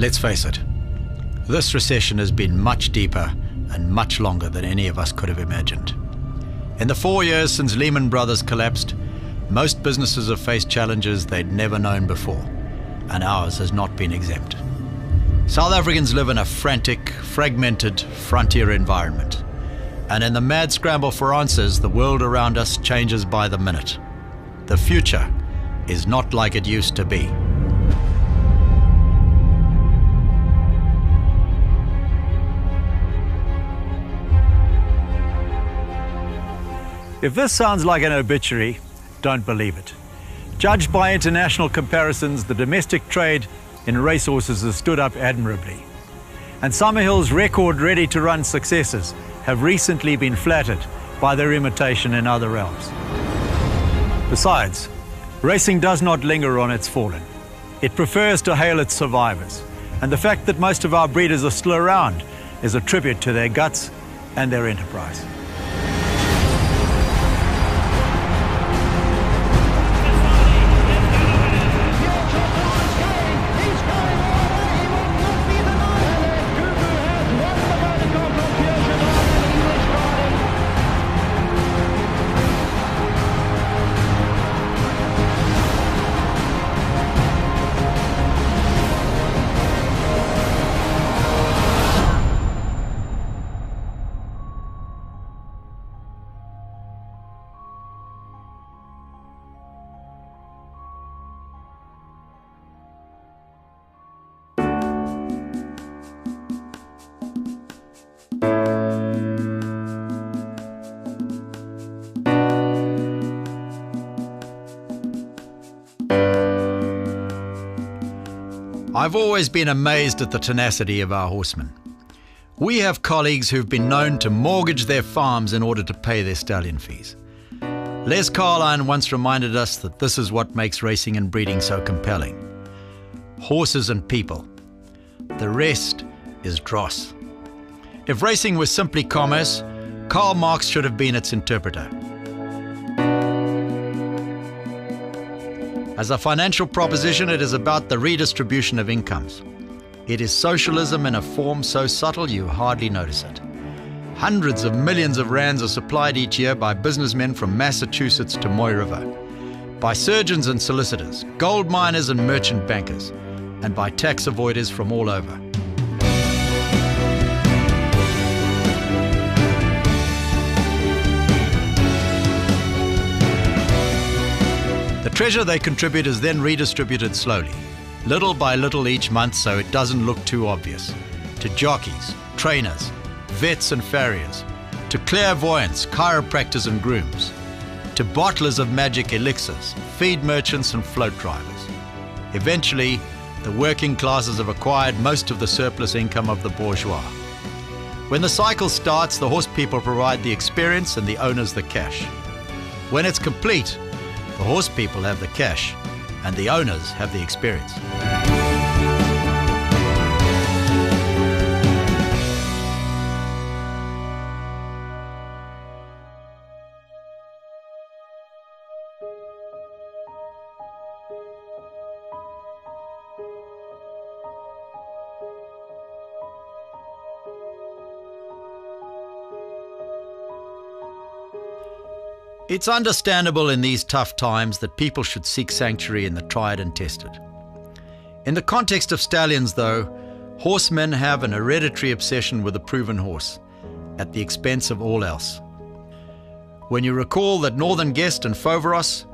Let's face it, this recession has been much deeper and much longer than any of us could have imagined. In the 4 years since Lehman Brothers collapsed, most businesses have faced challenges they'd never known before, and ours has not been exempt. South Africans live in a frantic, fragmented, frontier environment. And in the mad scramble for answers, the world around us changes by the minute. The future is not like it used to be. If this sounds like an obituary, don't believe it. Judged by international comparisons, the domestic trade in racehorses has stood up admirably. And Summerhill's record ready-to-run successes have recently been flattered by their imitation in other realms. Besides, racing does not linger on its fallen. It prefers to hail its survivors. And the fact that most of our breeders are still around is a tribute to their guts and their enterprise. I've always been amazed at the tenacity of our horsemen. We have colleagues who've been known to mortgage their farms in order to pay their stallion fees. Les Carline once reminded us that this is what makes racing and breeding so compelling. Horses and people. The rest is dross. If racing was simply commerce, Karl Marx should have been its interpreter. As a financial proposition, it is about the redistribution of incomes. It is socialism in a form so subtle you hardly notice it. Hundreds of millions of rands are supplied each year by businessmen from Massachusetts to Moy River, by surgeons and solicitors, gold miners and merchant bankers, and by tax avoiders from all over. The treasure they contribute is then redistributed slowly, little by little each month so it doesn't look too obvious, to jockeys, trainers, vets and farriers, to clairvoyants, chiropractors and grooms, to bottlers of magic elixirs, feed merchants and float drivers. Eventually, the working classes have acquired most of the surplus income of the bourgeois. When the cycle starts, the horse people provide the experience and the owners the cash. When it's complete, the horse people have the cash and the owners have the experience. It's understandable in these tough times that people should seek sanctuary in the tried and tested. In the context of stallions, though, horsemen have an hereditary obsession with a proven horse, at the expense of all else. When you recall that Northern Guest and Foveros,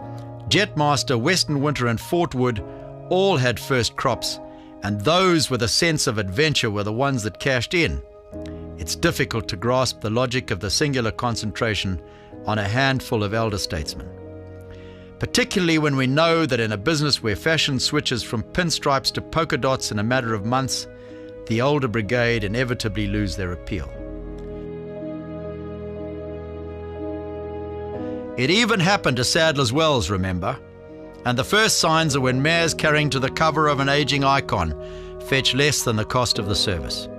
Jetmaster, Western Winter and Fort Wood all had first crops, and those with a sense of adventure were the ones that cashed in, it's difficult to grasp the logic of the singular concentration on a handful of elder statesmen. Particularly when we know that in a business where fashion switches from pinstripes to polka dots in a matter of months, the older brigade inevitably lose their appeal. It even happened to Sadler's Wells, remember? And the first signs are when mares carrying to the cover of an aging icon fetch less than the cost of the service.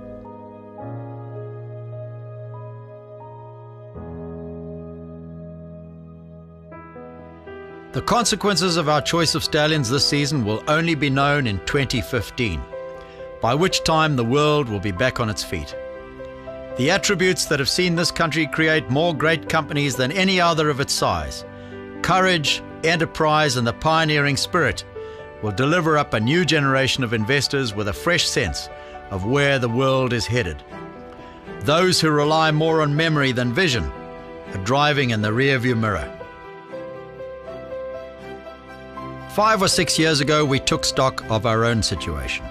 The consequences of our choice of stallions this season will only be known in 2015. by which time the world will be back on its feet. The attributes that have seen this country create more great companies than any other of its size, courage, enterprise, and the pioneering spirit, will deliver up a new generation of investors with a fresh sense of where the world is headed. Those who rely more on memory than vision are driving in the rearview mirror. 5 or 6 years ago, we took stock of our own situation.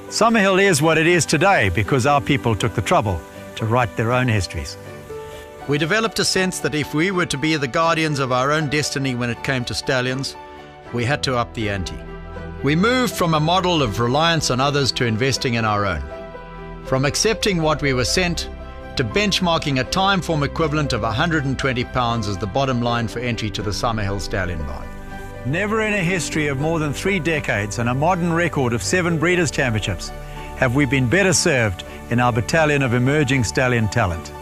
Summerhill is what it is today because our people took the trouble to write their own histories. We developed a sense that if we were to be the guardians of our own destiny when it came to stallions, we had to up the ante. We moved from a model of reliance on others to investing in our own. From accepting what we were sent to benchmarking a time form equivalent of £120 as the bottom line for entry to the Summerhill Stallion Barn. Never in a history of more than 3 decades and a modern record of 7 Breeders' Championships have we been better served in our battalion of emerging stallion talent.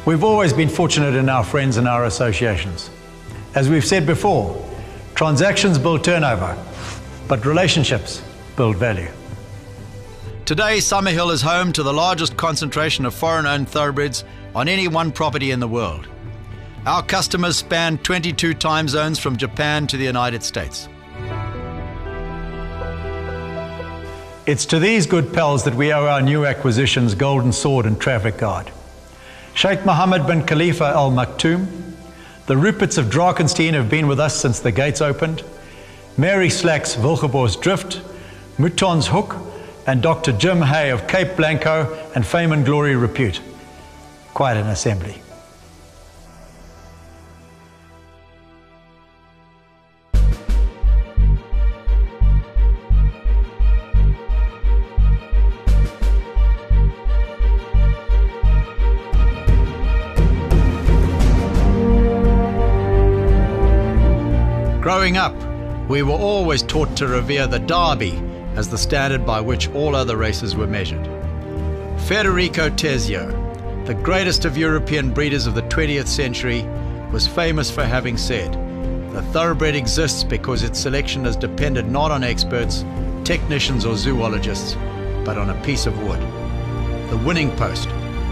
We've always been fortunate in our friends and our associations. As we've said before, transactions build turnover, but relationships build value. Today, Summerhill is home to the largest concentration of foreign-owned thoroughbreds on any one property in the world. Our customers span 22 time zones from Japan to the United States. It's to these good pals that we owe our new acquisitions Golden Sword and Traffic Guard. Sheikh Mohammed bin Khalifa Al Maktoum, the Ruperts of Drakenstein have been with us since the gates opened, Mary Slack's Wilgebor's Drift, Mouton's Hook, and Dr. Jim Hay of Cape Blanco and Fame and Glory Repute. Quite an assembly. Growing up, we were always taught to revere the Derby as the standard by which all other races were measured. Federico Tezio, the greatest of European breeders of the 20th century, was famous for having said, "The thoroughbred exists because its selection has depended not on experts, technicians or zoologists, but on a piece of wood, the winning post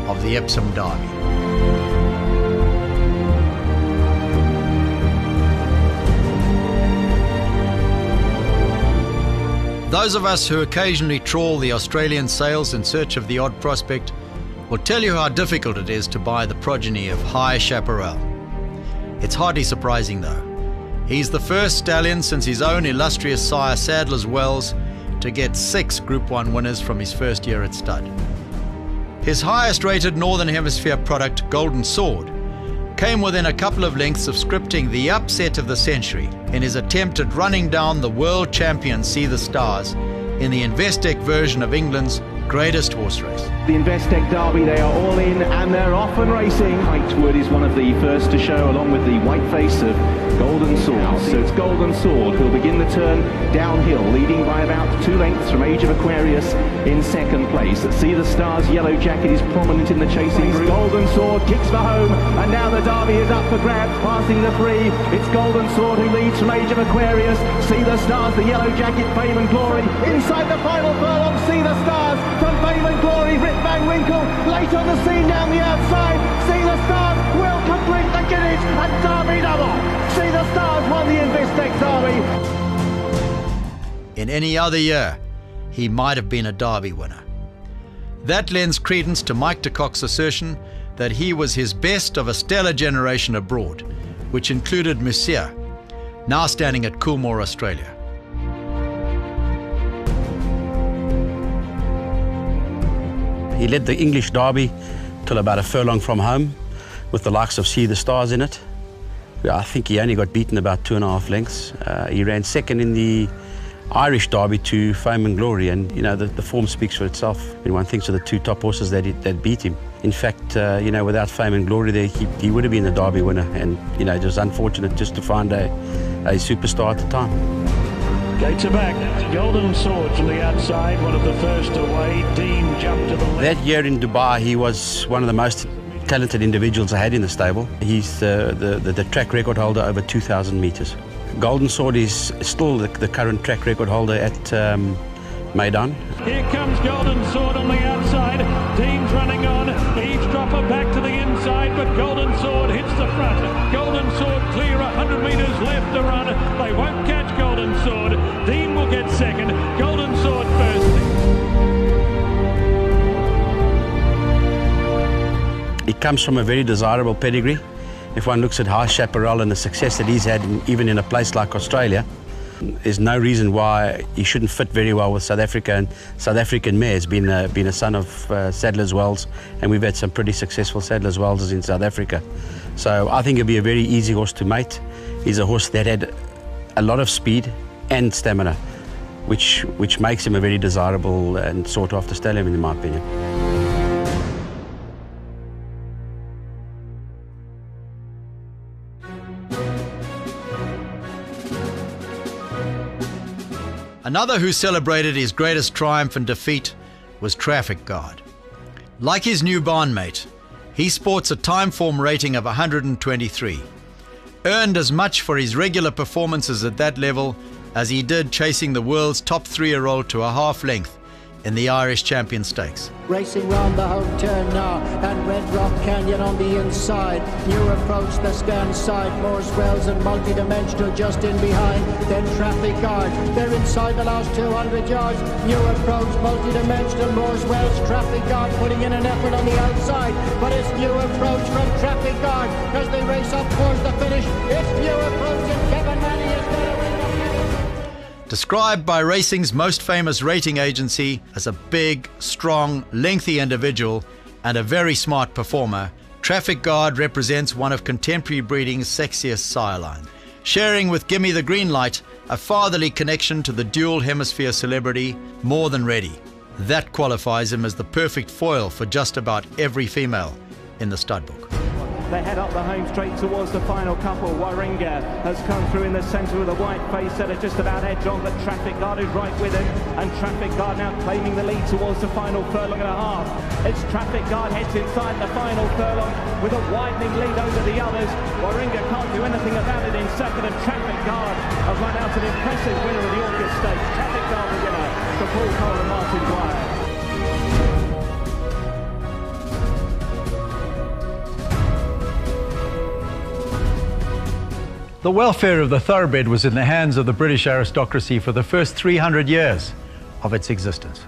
of the Epsom Derby." Those of us who occasionally trawl the Australian sales in search of the odd prospect will tell you how difficult it is to buy the progeny of High Chaparral. It's hardly surprising though. He's the first stallion since his own illustrious sire Sadler's Wells to get 6 Group 1 winners from his first year at stud. His highest rated Northern Hemisphere product, Golden Sword, came within a couple of lengths of scripting the upset of the century in his attempt at running down the world champion See the Stars in the Investec version of England's greatest horse race. The Investec Derby, they are all in and they're off and racing. Whitewood is one of the first to show, along with the white face of Golden Sword. So it's Golden Sword who'll begin the turn downhill, leading by about 2 lengths from Age of Aquarius in second place. See the Stars yellow jacket is prominent in the chasing group. Golden Sword kicks for home, and now the Derby is up for grabs, passing the 3. It's Golden Sword who leads from Age of Aquarius. See the Stars, the yellow jacket, Fame and Glory. Inside the final furlong, See the Stars from Fame and Glory, Rip Van Winkle, late on the scene down the outside. See the Stars will complete the Guinness and Derby double. See the Stars won the Investec Derby. In any other year, he might have been a Derby winner. That lends credence to Mike de Kock's assertion that he was his best of a stellar generation abroad, which included Monsieur, now standing at Coolmore, Australia. He led the English Derby till about a furlong from home with the likes of See the Stars in it. I think he only got beaten about 2.5 lengths. He ran second in the Irish Derby to fame and glory, and you know the form speaks for itself. When one thinks of the two top horses that beat him. In fact, you know, without fame and glory, there he would have been the Derby winner, and you know, it was unfortunate just to find a superstar at the time. Gates are back. Golden Sword from the outside, one of the first away. Dean jumped to the left. That year in Dubai, he was one of the most talented individuals I had in the stable. He's the track record holder over 2,000 metres. Golden Sword is still the current track record holder at Maidan. Here comes Golden Sword on the outside. Dean's running on. Eavesdropper back to the inside, but Golden Sword hits the front. Golden Sword clear, 100 metres left to run. They won't catch Golden Sword. Dean will get second. Golden Sword first. It comes from a very desirable pedigree. If one looks at High Chaparral and the success that he's had, even in a place like Australia, there's no reason why he shouldn't fit very well with South Africa. And South African mare's been a son of Sadler's Wells, and we've had some pretty successful Sadler's Wells in South Africa. So I think it'll be a very easy horse to mate. He's a horse that had a lot of speed and stamina, which makes him a very desirable and sought-after stallion, in my opinion. Another who celebrated his greatest triumph and defeat was Traffic Guard. Like his new barnmate, he sports a time form rating of 123, earned as much for his regular performances at that level as he did chasing the world's top 3-year-old to a half length in the Irish Champion Stakes. Racing round the home turn now, and Red Rock Canyon on the inside. New Approach, the stand side, Moore's Wells and Multidimensional just in behind. Then Traffic Guard, they're inside the last 200 yards. New Approach, Multidimensional, Moore's Wells, Traffic Guard putting in an effort on the outside. But it's New Approach from Traffic Guard as they race up towards the finish. It's New Approach and Kevin Manny is going to win. Described by racing's most famous rating agency as a big, strong, lengthy individual and a very smart performer, Traffic Guard represents one of contemporary breeding's sexiest sire lines, sharing with Gimme the Green Light a fatherly connection to the dual hemisphere celebrity More Than Ready. That qualifies him as the perfect foil for just about every female in the stud book. They head up the home straight towards the final couple. Warringah has come through in the centre with a white face setter just about edge on, but Traffic Guard is right with him, and Traffic Guard now claiming the lead towards the final furlong and a half. It's Traffic Guard heads inside the final furlong with a widening lead over the others. Warringah can't do anything about it in second, and Traffic Guard have run out an impressive winner of the August Stakes. Traffic Guard the winner for Paul Cole and Martin Dwyer. The welfare of the thoroughbred was in the hands of the British aristocracy for the first 300 years of its existence.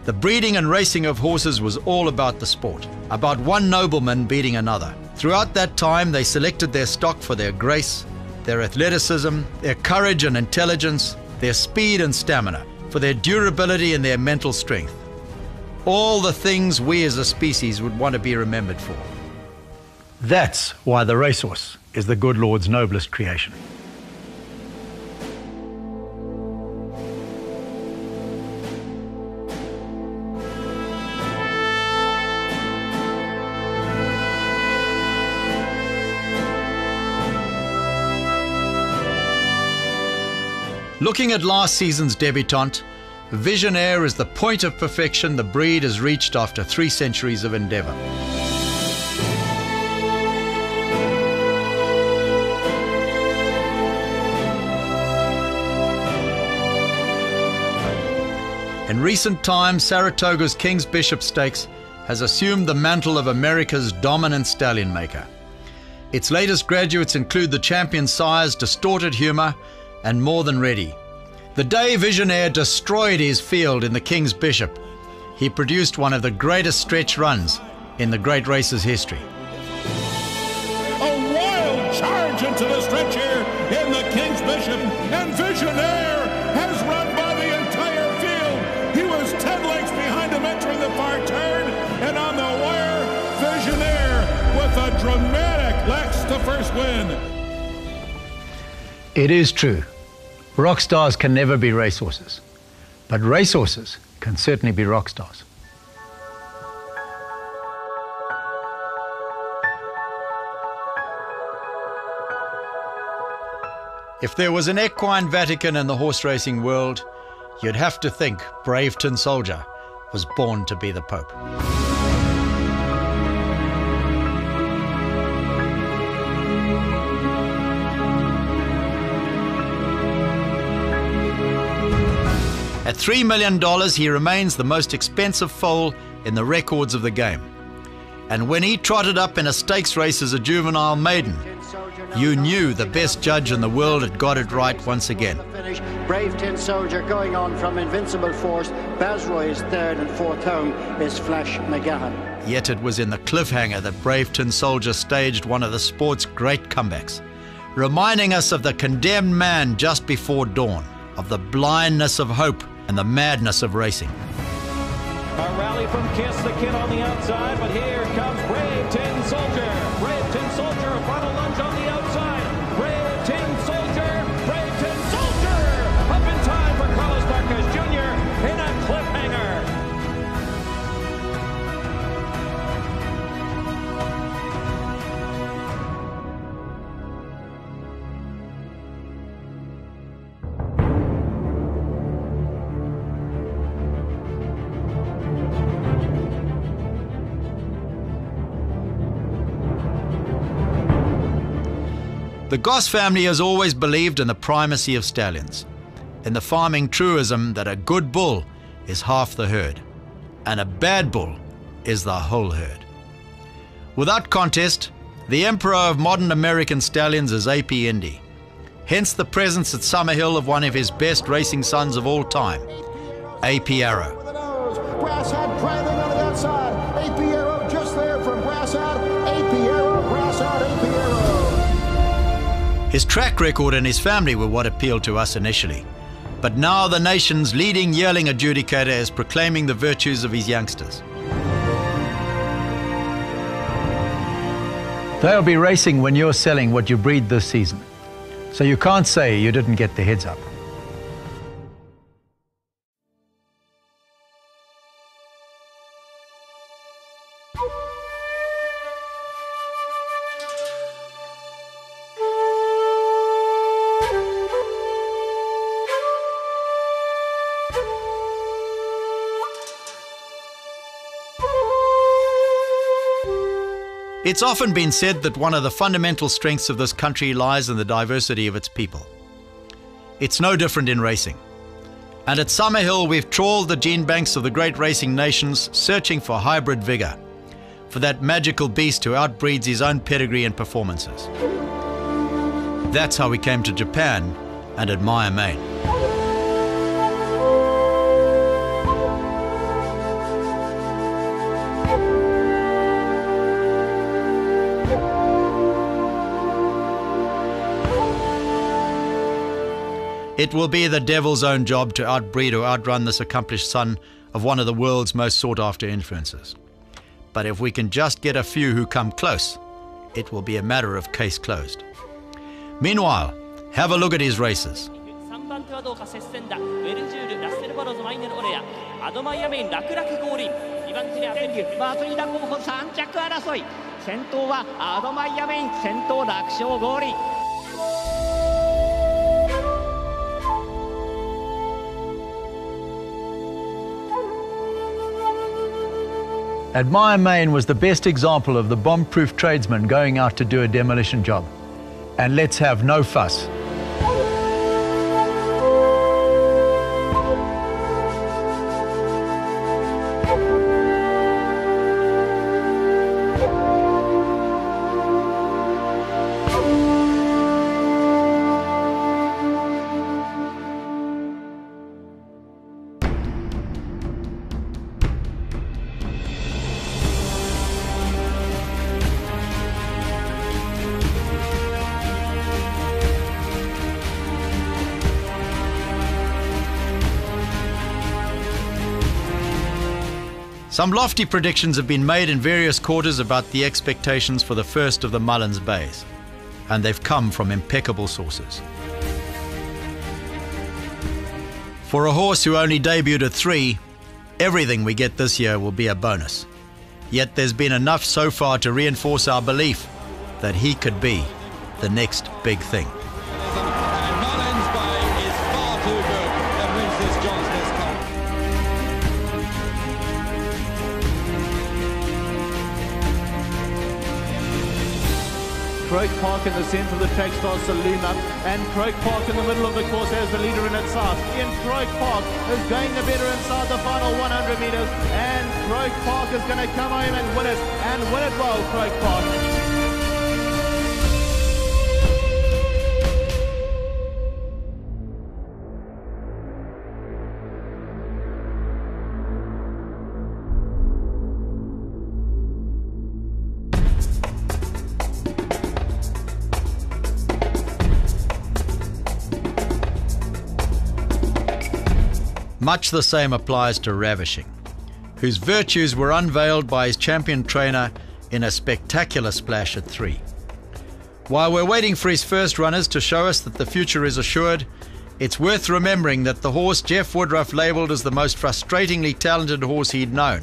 The breeding and racing of horses was all about the sport, about one nobleman beating another. Throughout that time, they selected their stock for their grace, their athleticism, their courage and intelligence, their speed and stamina, for their durability and their mental strength. All the things we as a species would want to be remembered for. That's why the racehorse is the good Lord's noblest creation. Looking at last season's debutante, Visionaire is the point of perfection the breed has reached after 3 centuries of endeavour. In recent times, Saratoga's King's Bishop Stakes has assumed the mantle of America's dominant stallion maker. Its latest graduates include the champion sires Distorted Humour and More Than Ready. The day Visionaire destroyed his field in the King's Bishop, he produced one of the greatest stretch runs in the great race's history. A wild charge into the stretch here in the King's Bishop, and Visionaire has run by the entire field. He was 10 lengths behind him entering the far turn, and on the wire, Visionaire with a dramatic Lex to first win. It is true. Rock stars can never be racehorses, but racehorses can certainly be rock stars. If there was an equine Vatican in the horse racing world, you'd have to think Brave Tin Soldier was born to be the Pope. At $3 million, he remains the most expensive foal in the records of the game. And when he trotted up in a stakes race as a juvenile maiden, you knew the best judge in the world had got it right once again. Brave Tin Soldier going on from Invincible Force. Bazroy is third and fourth home is Flash McGahan. Yet it was in the cliffhanger that Brave Tin Soldier staged one of the sport's great comebacks, reminding us of the condemned man just before dawn, of the blindness of hope and the madness of racing. A rally from Kiss the Kid on the outside, but here comes Brave Tin Soldier. Brave Tin Soldier, a final lunge on the outside. Brave Tin Soldier, Brave Tin Soldier! Up in time for Carlos Marquez Jr. in a cliffhanger. The Goss family has always believed in the primacy of stallions, in the farming truism that a good bull is half the herd, and a bad bull is the whole herd. Without contest, the emperor of modern American stallions is A.P. Indy, hence the presence at Summerhill of one of his best racing sons of all time, A.P. Arrow. Brass Hat driving on the outside. A.P. Arrow just there from Brass Hat. A.P. Arrow, Brass Hat, A.P. Arrow. His track record and his family were what appealed to us initially, but now the nation's leading yearling adjudicator is proclaiming the virtues of his youngsters. They'll be racing when you're selling what you breed this season, so you can't say you didn't get the heads up. It's often been said that one of the fundamental strengths of this country lies in the diversity of its people. It's no different in racing. And at Summerhill, we've trawled the gene banks of the great racing nations, searching for hybrid vigor, for that magical beast who outbreeds his own pedigree and performances. That's how we came to Japan and Admire Maine. It will be the devil's own job to outbreed or outrun this accomplished son of one of the world's most sought-after influences. But if we can just get a few who come close, it will be a matter of case closed. Meanwhile, have a look at his races. Admire Maine was the best example of the bomb-proof tradesman going out to do a demolition job. And let's have no fuss. Some lofty predictions have been made in various quarters about the expectations for the first of the Mullins Bays, and they've come from impeccable sources. For a horse who only debuted at 3, everything we get this year will be a bonus. Yet there's been enough so far to reinforce our belief that he could be the next big thing. Croke Park in the centre of the track starts saloon up, and Croke Park in the middle of the course has the leader in its sights. Ian Croke Park is going the better inside the final 100 metres, and Croke Park is going to come home and win it well, Croke Park. Much the same applies to Ravishing, whose virtues were unveiled by his champion trainer in a spectacular splash at 3. While we're waiting for his first runners to show us that the future is assured, it's worth remembering that the horse Jeff Woodruff labelled as the most frustratingly talented horse he'd known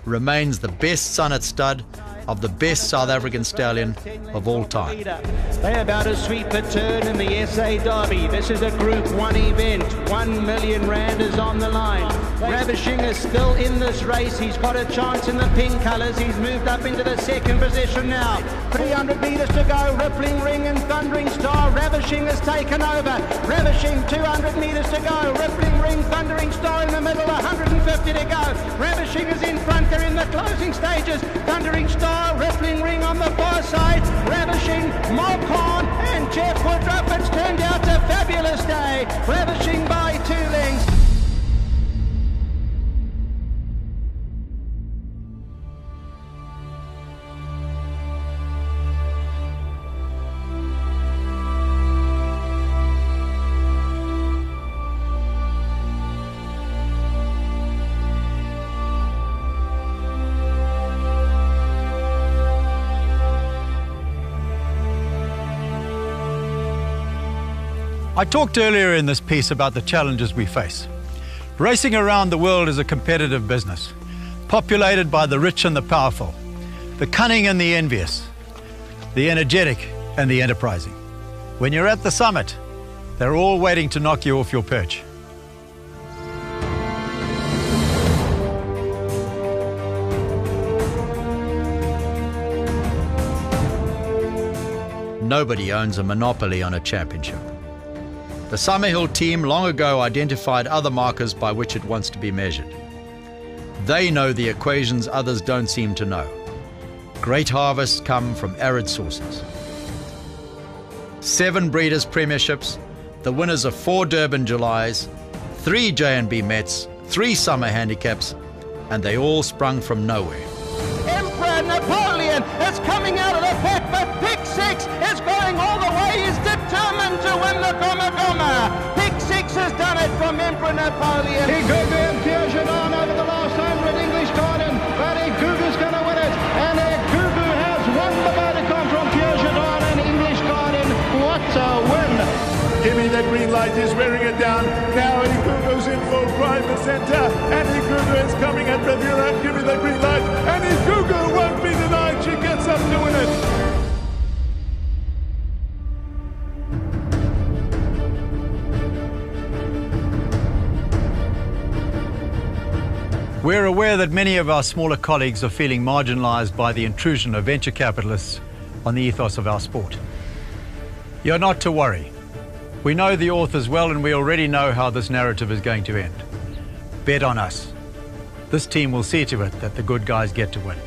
remains the best son at stud of the best South African stallion of all time. They're about to sweep a turn in the SA Derby. This is a Group 1 event. 1 million rand is on the line. Ravishing is still in this race. He's got a chance in the pink colours. He's moved up into the second position now. 300 metres to go. Rippling Ring and Thundering Star. Ravishing has taken over. Ravishing, 200 metres to go. Rippling Ring, Thundering Star in the middle, 150 to go. Ravishing is in front. They're in the closing stages. Thundering Star, Rippling Ring on the far side. Ravishing, Mark Hahn and Jeff Woodruff. It's turned out a fabulous day. Ravishing by 2 lengths. I talked earlier in this piece about the challenges we face. Racing around the world is a competitive business, populated by the rich and the powerful, the cunning and the envious, the energetic and the enterprising. When you're at the summit, they're all waiting to knock you off your perch. Nobody owns a monopoly on a championship. The Summerhill team long ago identified other markers by which it wants to be measured. They know the equations others don't seem to know. Great harvests come from arid sources. 7 Breeders' Premierships, the winners of 4 Durban Julys, 3 J&B Mets, 3 Summer Handicaps, and they all sprung from nowhere. Emperor Napoleon is coming out of the pack, but Pick 6 is going all the way. He's determined to win the Goma. Pick 6 has done it from Emperor Napoleon. Igugu and Pierre Jardin over the last 100 English Garden, but Igugu's going to win it, and Igugu has won the Vodacom from Pierre Jardin and English Garden. What a win! Give me the green light, he's wearing it down. Now Igugu's in full prime the centre, and Igugu is coming at Bravura. Give me the green light, and Igugu won't be denied. She gets up to win it. We're aware that many of our smaller colleagues are feeling marginalised by the intrusion of venture capitalists on the ethos of our sport. You're not to worry. We know the authors well, and we already know how this narrative is going to end. Bet on us. This team will see to it that the good guys get to win.